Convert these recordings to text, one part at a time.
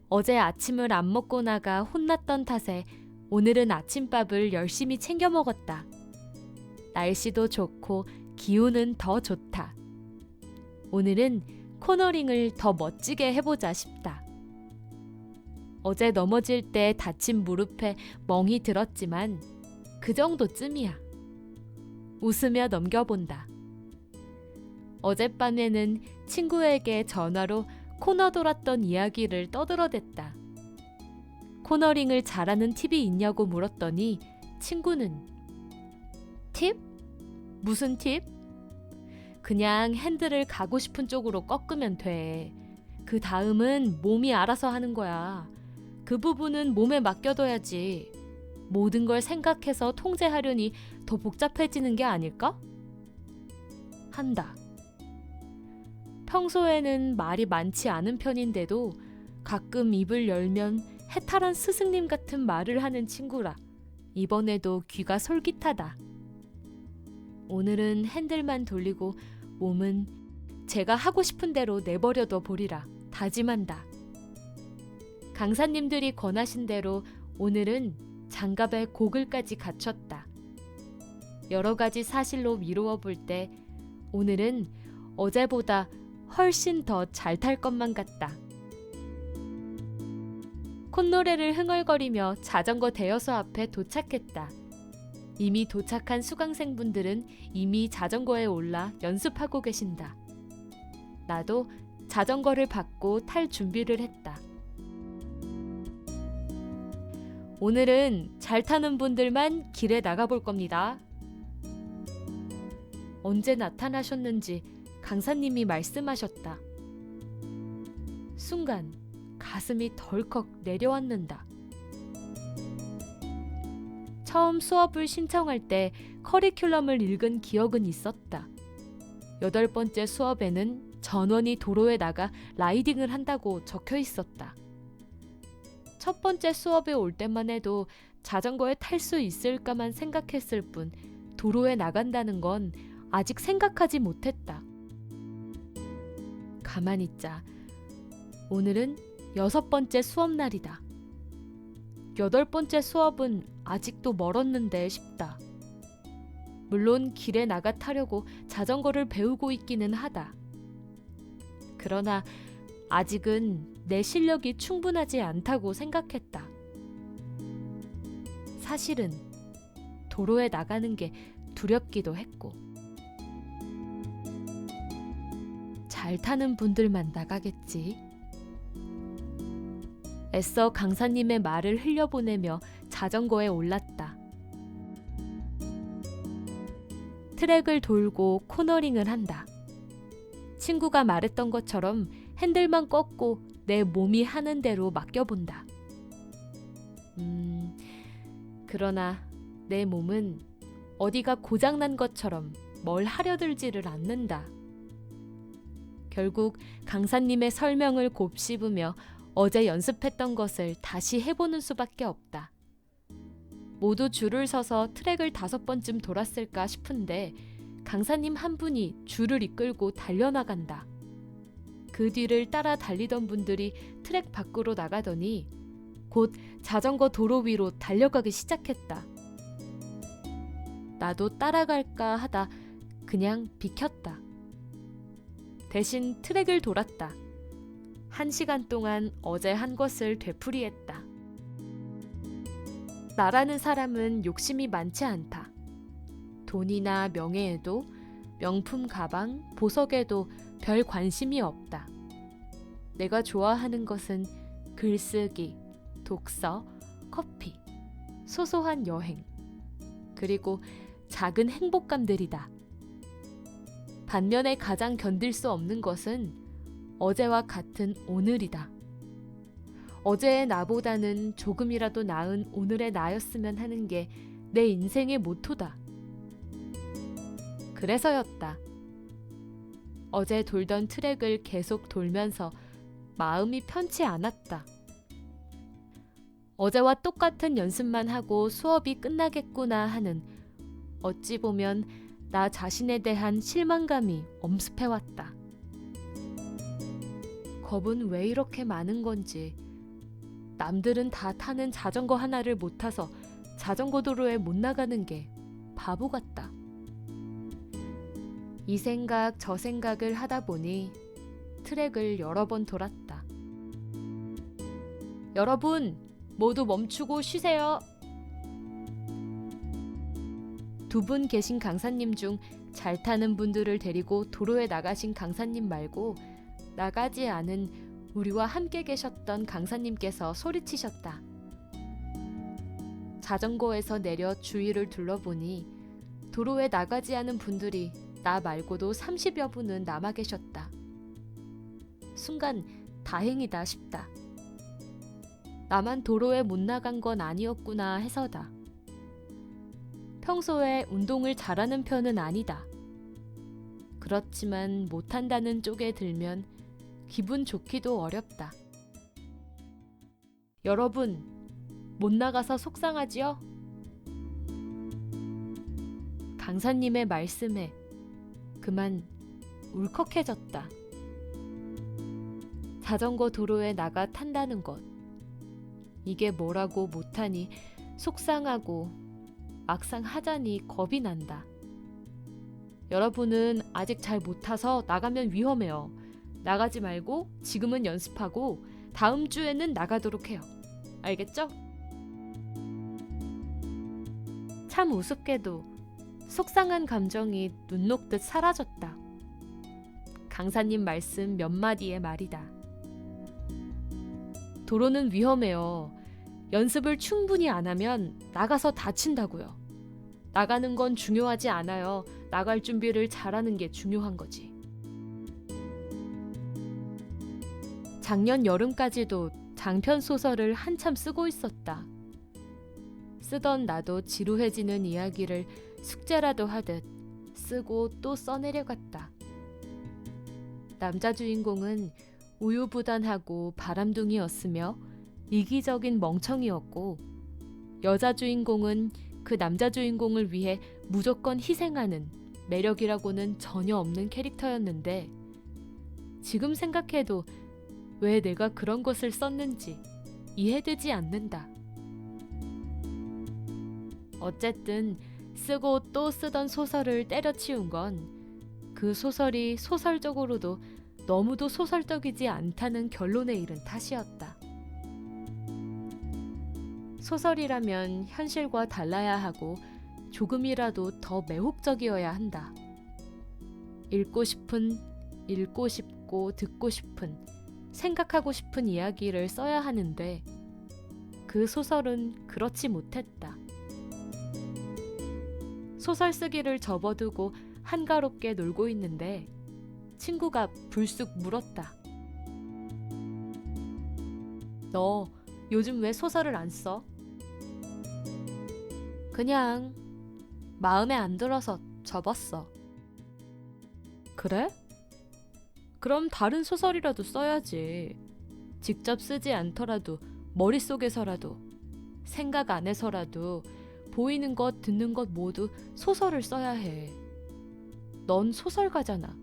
어제 아침을 안 먹고 나가 혼났던 탓에 오늘은 아침밥을 열심히 챙겨 먹었다. 날씨도 좋고 기운은 더 좋다. 오늘은 코너링을 더 멋지게 해보자 싶다. 어제 넘어질 때 다친 무릎에 멍이 들었지만 그 정도쯤이야. 웃으며 넘겨본다. 어젯밤에는 친구에게 전화로 코너 돌았던 이야기를 떠들어댔다. 코너링을 잘하는 팁이 있냐고 물었더니 친구는 팁? 무슨 팁? 그냥 핸들을 가고 싶은 쪽으로 꺾으면 돼. 그 다음은 몸이 알아서 하는 거야. 그 부분은 몸에 맡겨둬야지. 모든 걸 생각해서 통제하려니 더 복잡해지는 게 아닐까? 한다. 평소에는 말이 많지 않은 편인데도 가끔 입을 열면 해탈한 스승님 같은 말을 하는 친구라 이번에도 귀가 솔깃하다. 오늘은 핸들만 돌리고 몸은 제가 하고 싶은 대로 내버려둬 보리라 다짐한다. 강사님들이 권하신 대로 오늘은 장갑에 고글까지 갖췄다. 여러 가지 사실로 미루어 볼 때 오늘은 어제보다 훨씬 더 잘 탈 것만 같다. 콧노래를 흥얼거리며 자전거 대여소 앞에 도착했다. 이미 도착한 수강생분들은 이미 자전거에 올라 연습하고 계신다. 나도 자전거를 받고 탈 준비를 했다. 오늘은 잘 타는 분들만 길에 나가볼 겁니다. 언제 나타나셨는지 강사님이 말씀하셨다. 순간 가슴이 덜컥 내려앉는다. 처음 수업을 신청할 때 커리큘럼을 읽은 기억은 있었다. 8번째 수업에는 전원이 도로에 나가 라이딩을 한다고 적혀 있었다. 첫 번째 수업에 올 때만 해도 자전거에 탈 수 있을까만 생각했을 뿐 도로에 나간다는 건 아직 생각하지 못했다. 가만히 있자. 오늘은 6번째 수업 날이다. 8번째 수업은 아직도 멀었는데 싶다. 물론 길에 나가 타려고 자전거를 배우고 있기는 하다. 그러나 아직은 내 실력이 충분하지 않다고 생각했다. 사실은 도로에 나가는 게 두렵기도 했고. 잘 타는 분들만 나가겠지. 애써 강사님의 말을 흘려보내며 자전거에 올랐다. 트랙을 돌고 코너링을 한다. 친구가 말했던 것처럼 핸들만 꺾고 내 몸이 하는 대로 맡겨본다. 그러나 내 몸은 어디가 고장난 것처럼 뭘 하려들지를 않는다. 결국 강사님의 설명을 곱씹으며 어제 연습했던 것을 다시 해보는 수밖에 없다. 모두 줄을 서서 트랙을 5번쯤 돌았을까 싶은데 강사님 한 분이 줄을 이끌고 달려나간다. 그 뒤를 따라 달리던 분들이 트랙 밖으로 나가더니 곧 자전거 도로 위로 달려가기 시작했다. 나도 따라갈까 하다 그냥 비켰다. 대신 트랙을 돌았다. 1시간 동안 어제 한 것을 되풀이했다. 나라는 사람은 욕심이 많지 않다. 돈이나 명예에도, 명품 가방, 보석에도 별 관심이 없다. 내가 좋아하는 것은 글쓰기, 독서, 커피, 소소한 여행, 그리고 작은 행복감들이다. 반면에 가장 견딜 수 없는 것은 어제와 같은 오늘이다. 어제의 나보다는 조금이라도 나은 오늘의 나였으면 하는 게 내 인생의 모토다. 그래서였다. 어제 돌던 트랙을 계속 돌면서 마음이 편치 않았다. 어제와 똑같은 연습만 하고 수업이 끝나겠구나 하는 어찌 보면 나 자신에 대한 실망감이 엄습해왔다. 겁은 왜 이렇게 많은 건지 남들은 다 타는 자전거 하나를 못 타서 자전거 도로에 못 나가는 게 바보 같다. 이 생각 저 생각을 하다 보니 트랙을 여러 번 돌았다. 여러분, 모두 멈추고 쉬세요. 두 분 계신 강사님 중 잘 타는 분들을 데리고 도로에 나가신 강사님 말고 나가지 않은 우리와 함께 계셨던 강사님께서 소리치셨다. 자전거에서 내려 주위를 둘러보니 도로에 나가지 않은 분들이 나 말고도 30여 분은 남아 계셨다. 순간 다행이다 싶다. 나만 도로에 못 나간 건 아니었구나 해서다. 평소에 운동을 잘하는 편은 아니다. 그렇지만 못한다는 쪽에 들면 기분 좋기도 어렵다. 여러분, 못 나가서 속상하지요? 강사님의 말씀에 그만 울컥해졌다. 자전거 도로에 나가 탄다는 것. 이게 뭐라고 못하니 속상하고 막상 하자니 겁이 난다. 여러분은 아직 잘 못 타서 나가면 위험해요. 나가지 말고 지금은 연습하고 다음 주에는 나가도록 해요. 알겠죠? 참 우습게도 속상한 감정이 눈 녹듯 사라졌다. 강사님 말씀 몇 마디의 말이다. 도로는 위험해요. 연습을 충분히 안 하면 나가서 다친다고요. 나가는 건 중요하지 않아요. 나갈 준비를 잘하는 게 중요한 거지. 작년 여름까지도 장편 소설을 한참 쓰고 있었다. 쓰던 나도 지루해지는 이야기를 숙제라도 하듯 쓰고 또 써내려갔다. 남자 주인공은 우유부단하고 바람둥이였으며 이기적인 멍청이였고, 여자 주인공은 그 남자 주인공을 위해 무조건 희생하는 매력이라고는 전혀 없는 캐릭터였는데, 지금 생각해도 왜 내가 그런 것을 썼는지 이해되지 않는다. 어쨌든 쓰고 또 쓰던 소설을 때려치운 건 그 소설이 소설적으로도 너무도 소설적이지 않다는 결론에 이른 탓이었다. 소설이라면 현실과 달라야 하고 조금이라도 더 매혹적이어야 한다. 읽고 싶은, 읽고 싶고 듣고 싶은, 생각하고 싶은 이야기를 써야 하는데 그 소설은 그렇지 못했다. 소설 쓰기를 접어두고 한가롭게 놀고 있는데 친구가 불쑥 물었다. 너 요즘 왜 소설을 안 써? 그냥 마음에 안 들어서 접었어. 그래? 그럼 다른 소설이라도 써야지. 직접 쓰지 않더라도 머릿속에서라도 생각 안에서라도 보이는 것 듣는 것 모두 소설을 써야 해. 넌 소설가잖아.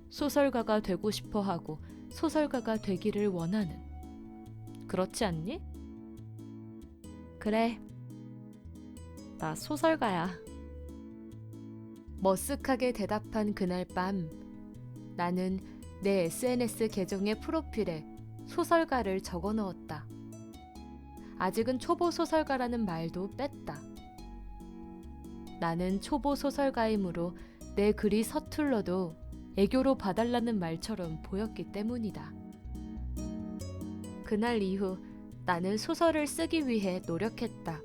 소설가가 되고 싶어 하고 소설가가 되기를 원하는. 그렇지 않니? 그래. 나 소설가야. 머쓱하게 대답한 그날 밤, 나는 내 SNS 계정의 프로필에 소설가를 적어 넣었다. 아직은 초보 소설가라는 말도 뺐다. 나는 초보 소설가이므로 내 글이 서툴러도 애교로 봐달라는 말처럼 보였기 때문이다. 그날 이후 나는 소설을 쓰기 위해 노력했다.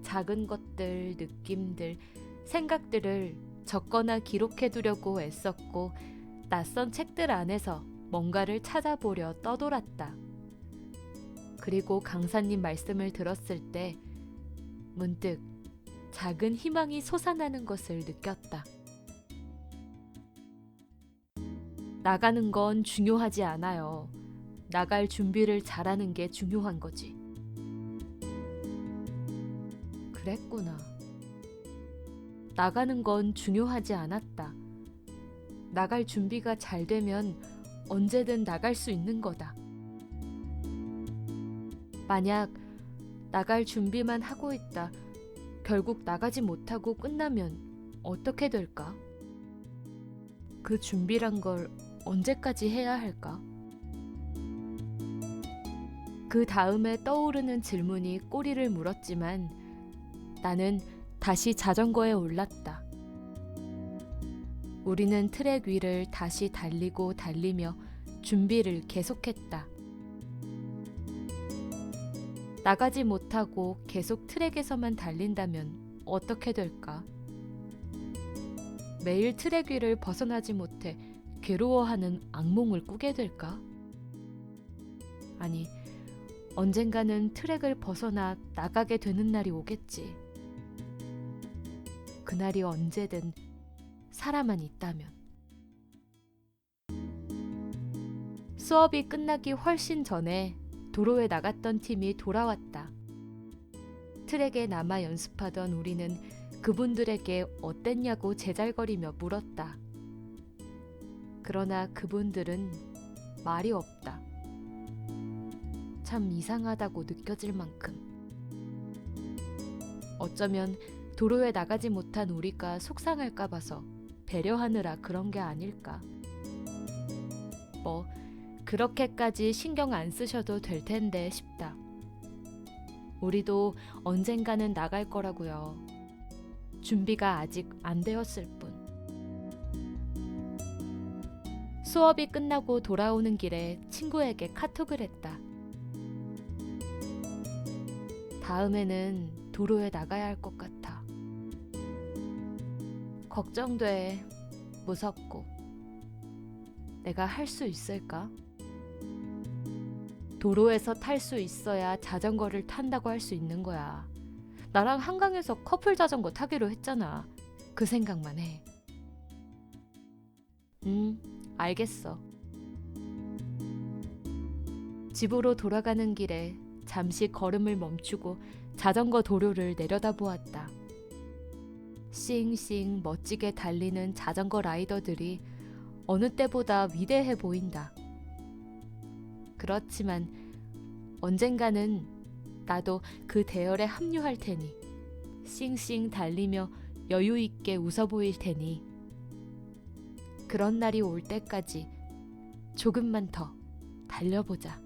작은 것들, 느낌들, 생각들을 적거나 기록해두려고 애썼고, 낯선 책들 안에서 뭔가를 찾아보려 떠돌았다. 그리고 강사님 말씀을 들었을 때 문득 작은 희망이 솟아나는 것을 느꼈다. 나가는 건 중요하지 않아요. 나갈 준비를 잘하는 게 중요한 거지. 그랬구나. 나가는 건 중요하지 않았다. 나갈 준비가 잘 되면 언제든 나갈 수 있는 거다. 만약 나갈 준비만 하고 있다. 결국 나가지 못하고 끝나면 어떻게 될까? 그 준비란 걸 언제까지 해야 할까? 그 다음에 떠오르는 질문이 꼬리를 물었지만 나는 다시 자전거에 올랐다. 우리는 트랙 위를 다시 달리고 달리며 준비를 계속했다. 나가지 못하고 계속 트랙에서만 달린다면 어떻게 될까? 매일 트랙 위를 벗어나지 못해 괴로워하는 악몽을 꾸게 될까? 아니, 언젠가는 트랙을 벗어나 나가게 되는 날이 오겠지. 그날이 언제든 살아만 있다면. 수업이 끝나기 훨씬 전에 도로에 나갔던 팀이 돌아왔다. 트랙에 남아 연습하던 우리는 그분들에게 어땠냐고 제잘거리며 물었다. 그러나 그분들은 말이 없다. 참 이상하다고 느껴질 만큼. 어쩌면 도로에 나가지 못한 우리가 속상할까 봐서 배려하느라 그런 게 아닐까. 뭐 그렇게까지 신경 안 쓰셔도 될 텐데 싶다. 우리도 언젠가는 나갈 거라고요. 준비가 아직 안 되었을 뿐. 수업이 끝나고 돌아오는 길에 친구에게 카톡을 했다. 다음에는 도로에 나가야 할 것 같아. 걱정돼. 무섭고. 내가 할 수 있을까? 도로에서 탈 수 있어야 자전거를 탄다고 할 수 있는 거야. 나랑 한강에서 커플 자전거 타기로 했잖아. 그 생각만 해. 알겠어. 집으로 돌아가는 길에 잠시 걸음을 멈추고 자전거 도로를 내려다보았다. 싱싱 멋지게 달리는 자전거 라이더들이 어느 때보다 위대해 보인다. 그렇지만 언젠가는 나도 그 대열에 합류할 테니 싱싱 달리며 여유 있게 웃어 보일 테니 그런 날이 올 때까지 조금만 더 달려보자.